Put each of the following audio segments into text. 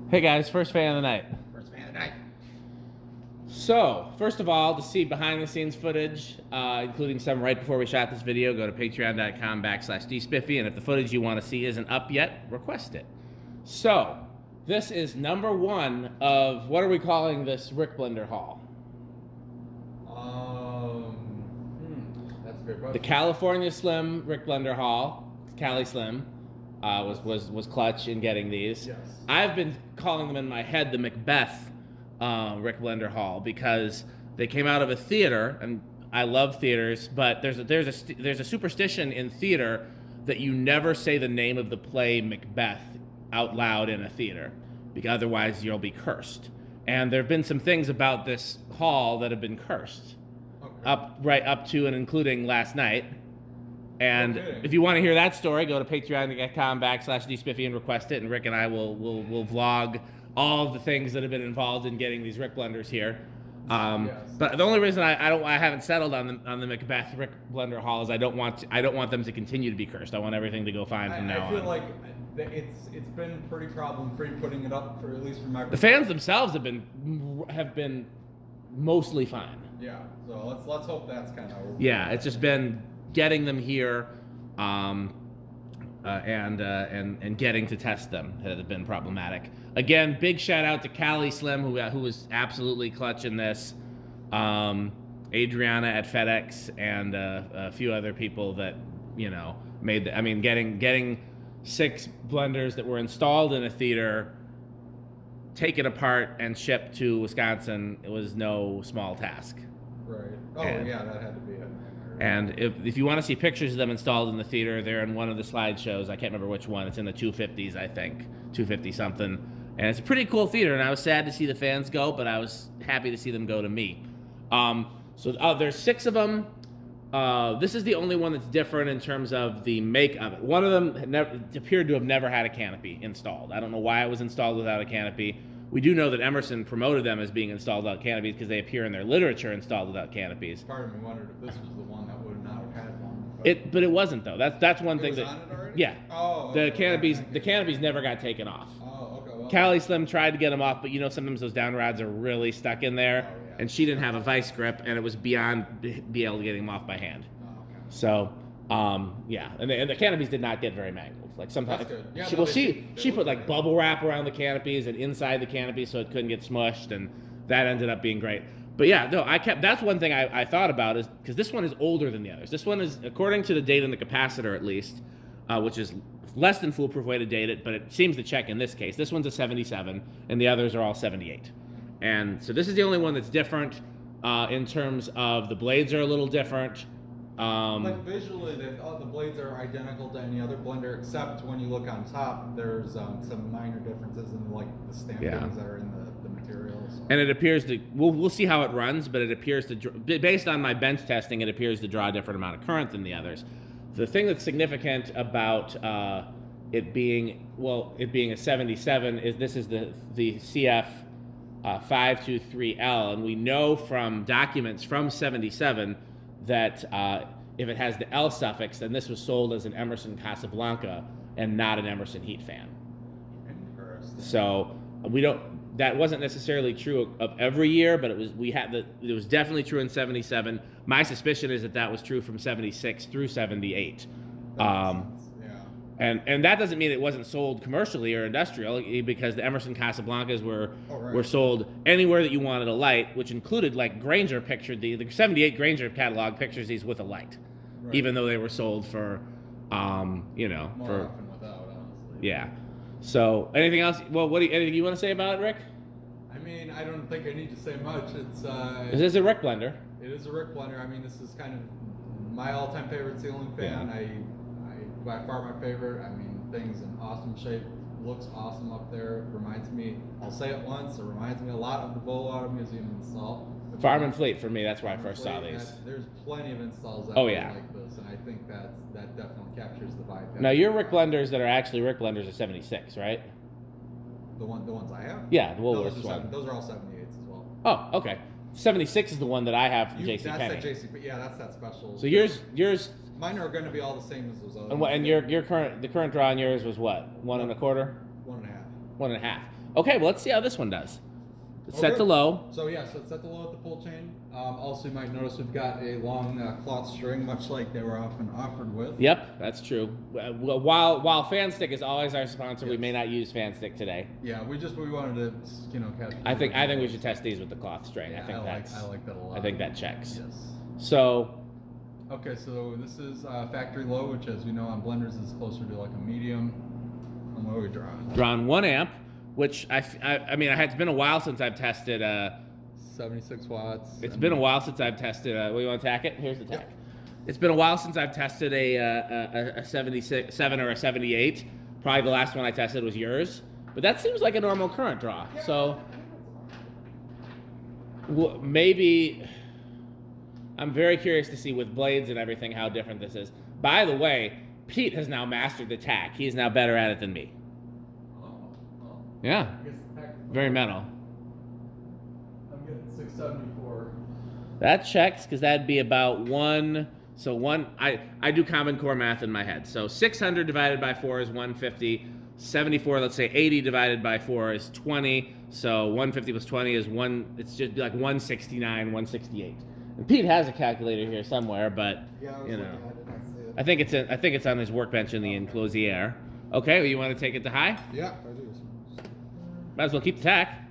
Hey guys, first fan of the night. First fan of the night. So, first of all, to see behind the scenes footage, including some right before we shot this video, go to patreon.com/dspiffy, and if the footage you want to see isn't up yet, request it. So, this is number one of, what are we calling this RickBlender haul? That's a good question. The California Slim RickBlender haul, Cali Slim, was clutch in getting these. Yes. I've been calling them in my head the Macbeth RickBlender haul because they came out of a theater, and I love theaters, but there's a superstition in theater that you never say the name of the play Macbeth out loud in a theater, because otherwise you'll be cursed. And there have been some things about this haul that have been cursed, right up to and including last night. And if you want to hear that story, go to patreon.com/dspiffy and request it, and Rick and I will vlog all of the things that have been involved in getting these RickBlenders here. Yes. But the only reason I haven't settled on the Macbeth RickBlender haul is I don't want them to continue to be cursed. I want everything to go fine from now on. I feel like it's been pretty problem free putting it up, for at least for my. The fans themselves have been mostly fine. Yeah. So let's hope that's kind of. Yeah, it's just been getting them here, and getting to test them has been problematic. Again, big shout out to Cali Slim, who was absolutely clutch in this. Adriana at FedEx and a few other people that made the. I mean, getting 6 blenders that were installed in a theater, taken apart and shipped to Wisconsin, it was no small task. Right. Oh yeah, that had to be it. And if you want to see pictures of them installed in the theater, they're in one of the slideshows. I can't remember which one. It's in the 250s, I think, 250 something. And it's a pretty cool theater, and I was sad to see the fans go, but I was happy to see them go to me. There's 6 of them. This is the only one that's different in terms of the make of it. One of them appeared to have never had a canopy installed. I don't know why it was installed without a canopy. We do know that Emerson promoted them as being installed without canopies because they appear in their literature installed without canopies. Part of me wondered if this was the one that would not have had one. But it wasn't though. That's one thing was that. On it already? Yeah. Oh. The Okay, canopies never got taken off. Oh, okay. Well, Cali Slim tried to get them off, but sometimes those down rods are really stuck in there, Oh, yeah. and she didn't have a vice grip, and it was beyond be able to get them off by hand. Oh, okay. So, yeah, and the canopies did not get very mangled. Like sometimes, That's good. Yeah, she put like bubble wrap around the canopies and inside the canopy so it couldn't get smushed, and that ended up being great. But yeah, no, that's one thing I thought about, is because this one is older than the others. This one is, according to the date on the capacitor at least, which is less than foolproof way to date it, but it seems to check in this case. This one's a 77, and the others are all 78. And so this is the only one that's different in terms of the blades are a little different. Like visually, the blades are identical to any other blender, except when you look on top, there's some minor differences in like the stampings that are in the materials. And it appears to, we'll see how it runs, but it appears to, based on my bench testing, it appears to draw a different amount of current than the others. The thing that's significant about it being a 77 is this is the CF-523-L, and we know from documents from 77 that if it has the L suffix, then this was sold as an Emerson Casablanca and not an Emerson heat fan. Interesting. So that wasn't necessarily true of every year, but it was definitely true in 77. My suspicion is that was true from 76 through 78. And that doesn't mean it wasn't sold commercially or industrial, because the Emerson Casablancas were sold anywhere that you wanted a light, which included, like, Granger pictured the 78 Granger catalog pictures these with a light, even though they were sold for, More often without, honestly. Yeah. So anything else? Well, anything you want to say about it, Rick? I mean, I don't think I need to say much. It's This is a RickBlender. It is a RickBlender. I mean, this is kind of my all-time favorite ceiling fan. Yeah. By far my favorite. I mean, thing's in awesome shape. Looks awesome up there. Reminds me, I'll say it once, it reminds me a lot of the Volo Auto Museum install. Farm and Fleet for me, that's where I first saw these. There's plenty of installs out yeah. like this, and I think that definitely captures the vibe. Now, your RickBlenders that are actually RickBlenders are 76, right? The ones I have? Yeah, the Woolworths one. Those are all 78s as well. Oh, okay. 76 is the one that I have from JCPenney. That's that JCPenney. Yeah, that's that special. So yours. Mine are going to be all the same as those others. And your current draw on yours was what? 1 1/4? 1.5. 1.5. Okay, well, let's see how this one does. It's Oh, set good. to low. So yeah, so it's set to low at the pull chain. Also, you might notice we've got a long cloth string, much like they were often offered with. Yep, that's true. While FanStick is always our sponsor, we Yes. may not use FanStick today. Yeah, we wanted to, catch. I think we should test these with the cloth string. Yeah, I think I like that a lot. I think that checks. Yes. So, Okay, so this is factory low, which, as you know, on blenders is closer to like a medium. And what are we drawing? drawn 1 amp, which it's been a while since I've tested. 76 watts. It's been a while since I've tested. We want to tack it? Here's the tack. Yep. It's been a while since I've tested a 77 or a 78. Probably the last one I tested was yours, but that seems like a normal current draw. So maybe I'm very curious to see with blades and everything how different this is. By the way, Pete has now mastered the tack. He is now better at it than me. Yeah, very metal. I'm getting 674. That checks because that'd be about one. So I do Common Core math in my head. So 600 divided by 4 is 150. 74, let's say 80 divided by 4 is 20. So 150 plus 20 is it's just like 169, 168. And Pete has a calculator here somewhere, but I think it's on his workbench in the enclosure. Okay, well, you want to take it to high? Yeah, I do. Might as well keep the tack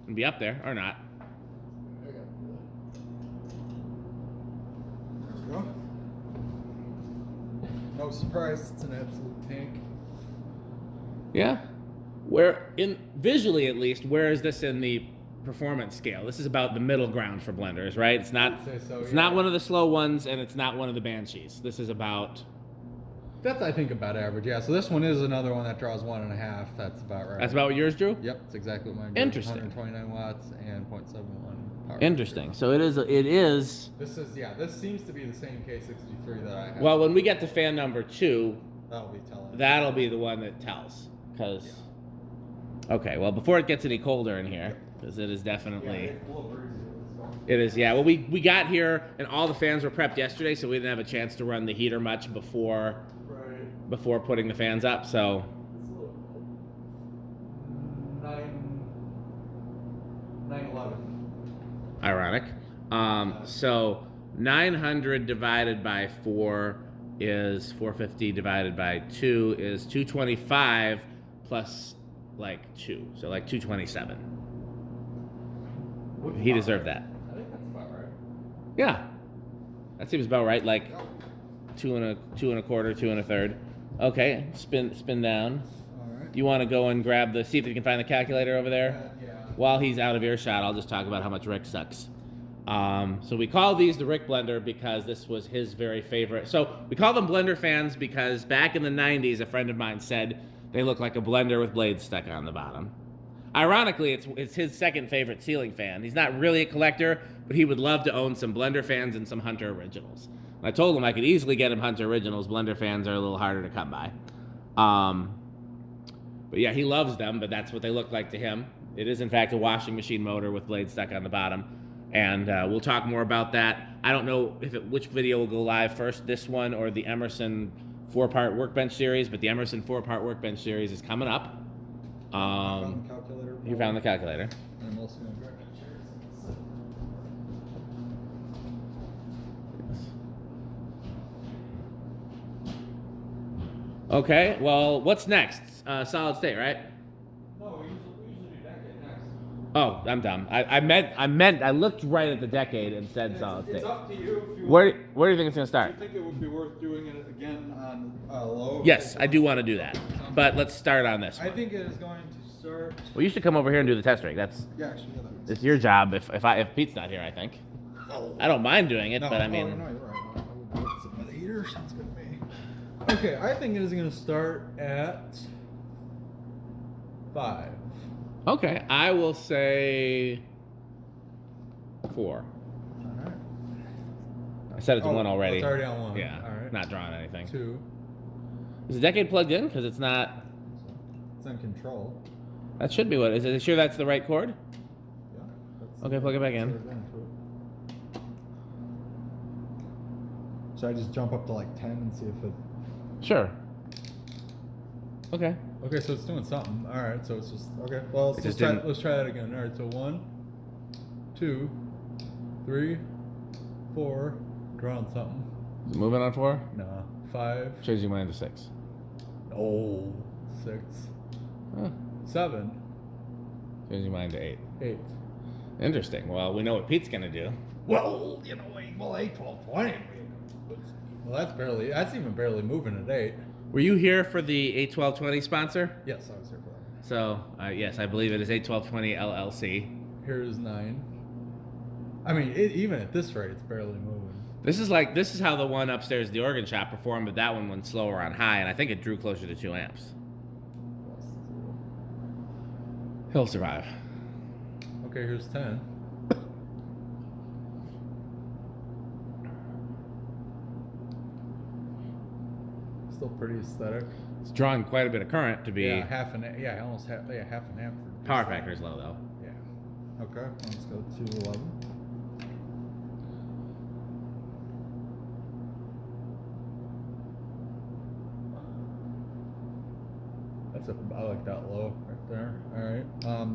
and be up there or not. There we go. No surprise, it's an absolute tank. Yeah. Visually at least, where is this in the performance scale? This is about the middle ground for blenders, right? It's not I'd say so, it's yeah. not one of the slow ones and it's not one of the Banshees. This is about That's, I think, about average. Yeah, so this one is another one that draws 1.5. That's about right. That's about what yours drew? Yep, that's exactly what mine drew. Interesting. 129 watts and 0.71 power. Interesting. So it is This seems to be the same K63 that I have. well, when we get to fan number 2, that'll be the one that tells. Okay, well, before it gets any colder in here, because it is definitely it is, yeah. Well, we got here and all the fans were prepped yesterday, so we didn't have a chance to run the heater much before putting the fans up. So 911. ironic. So 900 divided by 4 is 450 divided by 2 is 225 plus like 2, so like 227. He deserved that. I think that's about right. Yeah, that seems about right. Like 2 and a quarter, 2 1/3. Okay, spin down. All right. You want to go and see if you can find the calculator over there? Yeah. While he's out of earshot, I'll just talk about how much Rick sucks. So we call these the RickBlender because this was his very favorite. So we call them Blenderfans because back in the 90s, a friend of mine said they look like a blender with blades stuck on the bottom. Ironically, it's his second favorite ceiling fan. He's not really a collector, but he would love to own some Blenderfans and some Hunter Originals. And I told him I could easily get him Hunter Originals. Blenderfans are a little harder to come by. But yeah, he loves them, but that's what they look like to him. It is, in fact, a washing machine motor with blades stuck on the bottom. And we'll talk more about that. I don't know which video will go live first, this one or the Emerson 4-part workbench series, but the Emerson 4-part workbench series is coming up. Found the calculator. You found the calculator. I'm also going to grab my chairs. Okay, well, what's next? Solid state, right? No, we usually do decade next. Oh, I'm dumb. I looked right at the decade and said solid state. It's up to you if you Where do you think it's gonna Do start? you think it would be worth doing it again on low? Yes, I do want to do that, but let's start on this one. I think it is going to start. Well, you should come over here and do the test rig. It's your job. If Pete's not here, I think. I don't mind doing it, but I mean. No, you're right. I would sit by the heater. Sounds good to me. Okay, I think it is going to start at 5. Okay, I will say 4. All right. I said it's 1 already. It's already on 1. Yeah, All right. not drawing anything. 2. Is the decade plugged in? Because it's not. It's on control. That should be what. Is it sure that's the right cord? Yeah. Okay, plug it back in. Should I just jump up to like 10 and see if it... Sure. Okay. Okay, so it's doing something. All right, so it's just okay. Well, It just let's try that again. All right, so 1, 2, 3, 4. Drawing something. Is it moving on 4? No. 5. Changing mine to 6. Oh, 6. Huh. 7. Changing mine to 8. 8. Interesting. Well, we know what Pete's gonna do. Well, 8, 12, 20. Well, that's even barely moving at 8. Were you here for the 81220 sponsor? Yes, I was here for that. So, yes, I believe it is 81220 LLC. Here's 9. I mean, even at this rate, it's barely moving. This is how the one upstairs at the organ shop performed, but that one went slower on high, and I think it drew closer to 2 amps. He'll survive. Okay, here's 10. Still pretty aesthetic. It's drawing quite a bit of current to be. Yeah, almost half an amp. For Power factor is low though. Yeah. Okay, let's go to 11. I like that low right there. All right.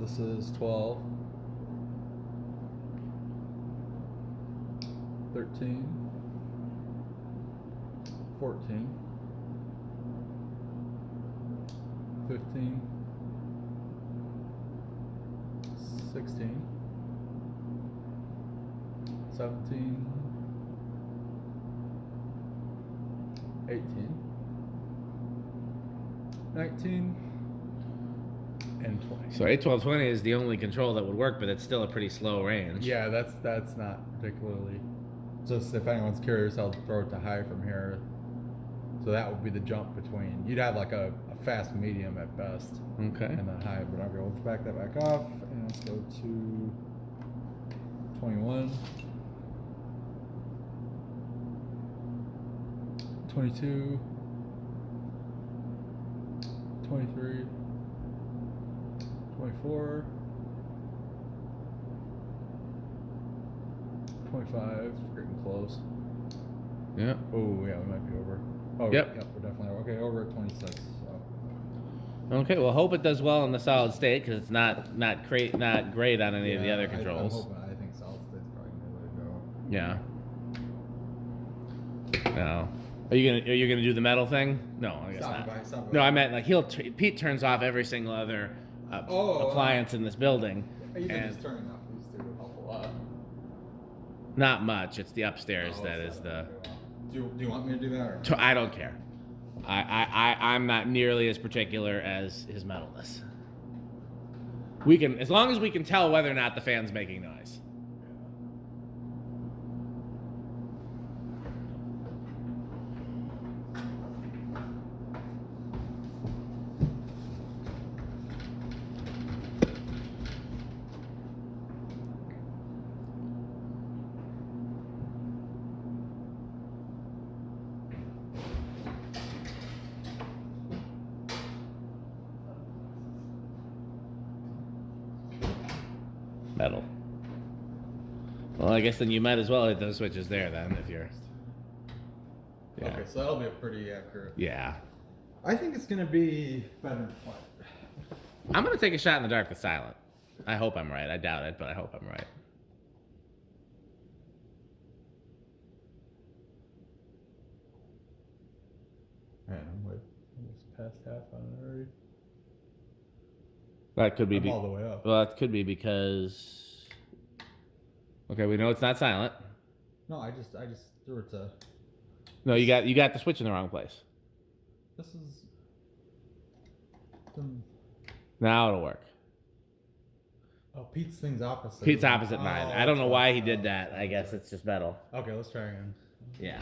This is 12. 13. 14. 15. 16. 17. 18. 19 and 20. So 81220 is the only control that would work, but it's still a pretty slow range. Yeah, that's not particularly. Just if anyone's curious, I'll throw it to high from here. So that would be the jump between. You'd have like a fast medium at best. Okay. And then high, but okay, let's back that back off and let's go to 21. 22. 23, 24, 25, getting close. Yeah. Oh, yeah, we might be over. Oh, Yep. We're definitely over. Okay, over at 26. So. Okay, well, hope it does well in the solid state because it's not great on any of the other controls. I think solid state's probably the way to go. Yeah. No. Are you gonna do the metal thing? No, I guess not. No, I meant like Pete turns off every single other appliance in this building. Even just turning off these two would help a lot. Not much. It's the upstairs that is the. Do you want me to do that? Or? I don't care. I'm not nearly as particular as his metalness. We can, as long as we can tell whether or not the fan's making noise. Metal. Well, I guess then you might as well hit those switches there then if you're. Yeah. Okay, so that'll be a pretty accurate. Yeah. I think it's gonna be better than what. I'm gonna take a shot in the dark with silent. I hope I'm right. I doubt it, but I hope I'm right. Man, I'm almost past half on it already. That could be all the way up. Well, that could be because. Okay, we know it's not silent. No, I just threw it to. No, you got the switch in the wrong place. This is. Now it'll work. Oh, Pete's thing's opposite. Pete's opposite mine. I don't know why he did that. I guess it's just metal. Okay, let's try again. Yeah.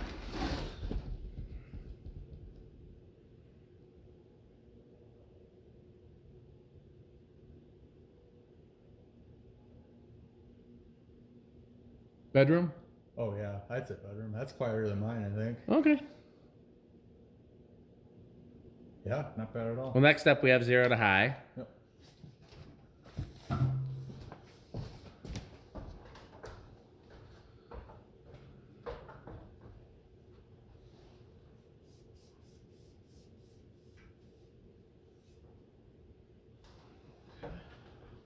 Bedroom? Oh yeah, that's a bedroom. That's quieter than mine, I think. Okay. Yeah, not bad at all. Well, next up we have 0 to high. Yep.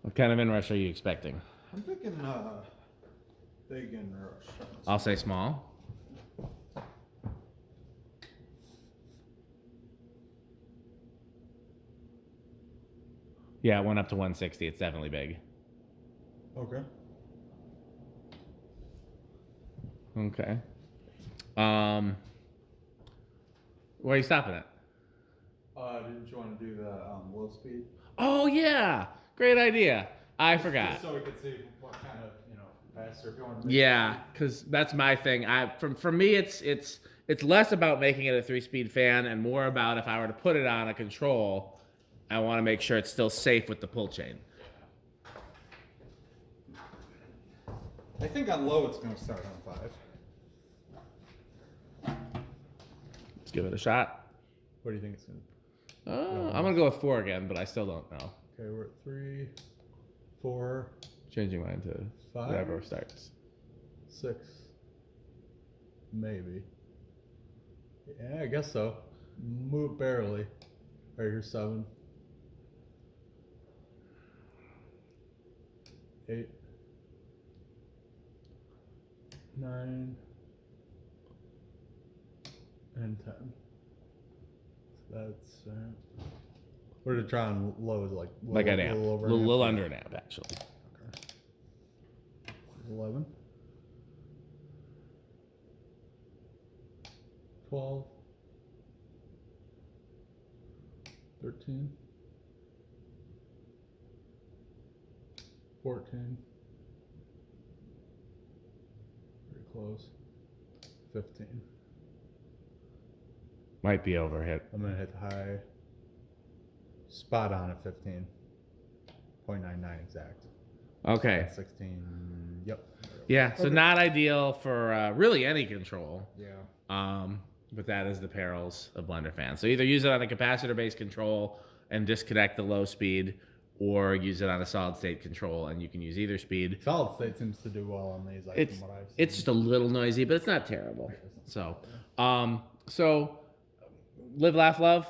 What kind of inrush are you expecting? I'm thinking big inrush. I'll say small. Yeah, it went up to 160. It's definitely big. Okay. Okay. Where are you stopping at? Didn't you want to do the low speed? Oh yeah, great idea. I forgot. Just so we could see what kind of faster if you want to. Yeah, because that's my thing. For me, it's less about making it a 3-speed fan and more about if I were to put it on a control, I want to make sure it's still safe with the pull chain. I think on low it's going to start on 5. Let's give it a shot. What do you think it's going to? I'm gonna go with 4 again, but I still don't know. Okay, we're at 3, 4. Changing mine to 5, whatever starts. 6, maybe. Yeah, I guess so. Move barely. Right here, 7, 8, 9, and 10. That's we're to try on low is like An amp, little under an amp actually. Okay. 11, 12, 13, 14, very close, 15. Might be overhit. I'm gonna hit the high. Spot on at 15.99 exact. Okay. 16. Yep. Yeah. So not ideal for really any control. Yeah. But that is the perils of Blenderfan. So either use it on a capacitor-based control and disconnect the low speed, or use it on a solid-state control, and you can use either speed. Solid state seems to do well on these. Like, from what I've seen. It's just a little noisy, but it's not terrible. So, so live, laugh, love.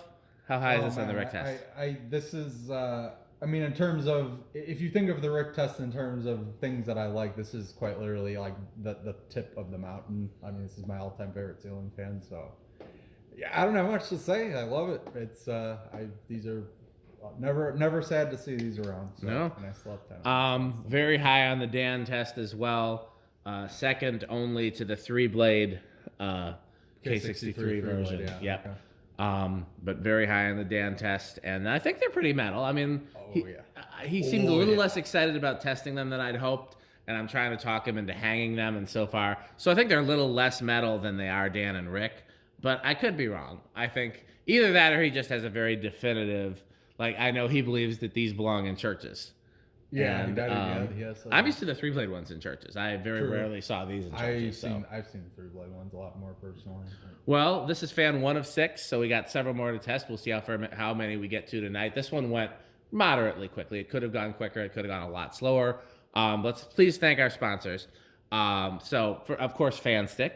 How high is this on the Rick test? This is. I mean, in terms of, if you think of the Rick test in terms of things that I like, this is quite literally like the tip of the mountain. I mean, this is my all-time favorite ceiling fan. So, yeah, I don't have much to say. I love it. It's these are never sad to see these around. So, no. And I slept 10. Very high on the Dan test as well. Second only to the 3-blade K63 version. Yeah, yep. Okay. But very high on the Dan test, and I think they're pretty metal. I mean, he seemed a little less excited about testing them than I'd hoped, and I'm trying to talk him into hanging them, and so far, so I think they're a little less metal than they are Dan and Rick, but I could be wrong. I think either that or he just has a very definitive, like, I know he believes that these belong in churches. Yeah, and, I'm used to the 3-blade ones in churches. I very rarely saw these in churches. I've seen the 3-blade ones a lot more personally. Well, this is fan 1 of 6, so we got several more to test. We'll see how many we get to tonight. This one went moderately quickly. It could have gone quicker. It could have gone a lot slower. Let's please thank our sponsors. Of course, FanStick.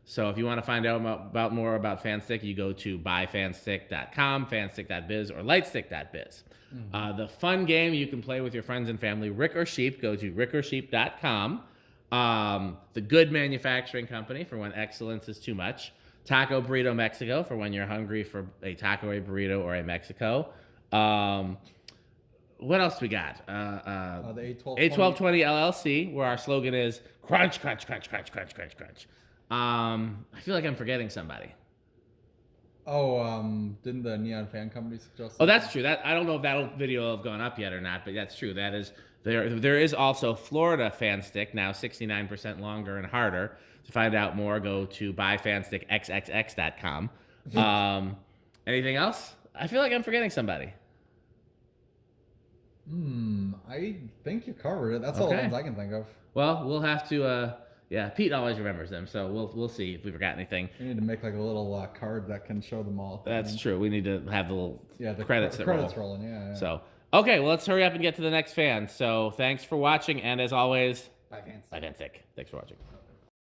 So if you want to find out about more about FanStick, you go to buyfanstick.com, fanstick.biz, or lightstick.biz. Mm-hmm. The fun game you can play with your friends and family, Rick or Sheep, go to rickorsheep.com. The Good Manufacturing Company for when excellence is too much. Taco Burrito Mexico for when you're hungry for a taco, a burrito, or a Mexico. What else we got? The A1220 LLC, where our slogan is crunch, crunch, crunch, crunch, crunch, crunch, crunch. I feel like I'm forgetting somebody. Didn't the Neon Fan Company suggest? Oh, that's true. That I don't know if that video will have gone up yet or not, but that's true. That is there is also Florida Fan Stick, now 69% longer and harder. To find out more, go to buyfanstickxxx.com. Anything else? I feel like I'm forgetting somebody. I think you covered it. That's all the ones I can think of. Well, we'll have to. Yeah, Pete always remembers them, so we'll see if we forgot anything. We need to make like a little card that can show them all. That's true. We need to have the little credits that credits rolling. Yeah. So okay, well let's hurry up and get to the next fan. So thanks for watching, and as always, bye, fans. Bye, Fanstick. Thanks for watching.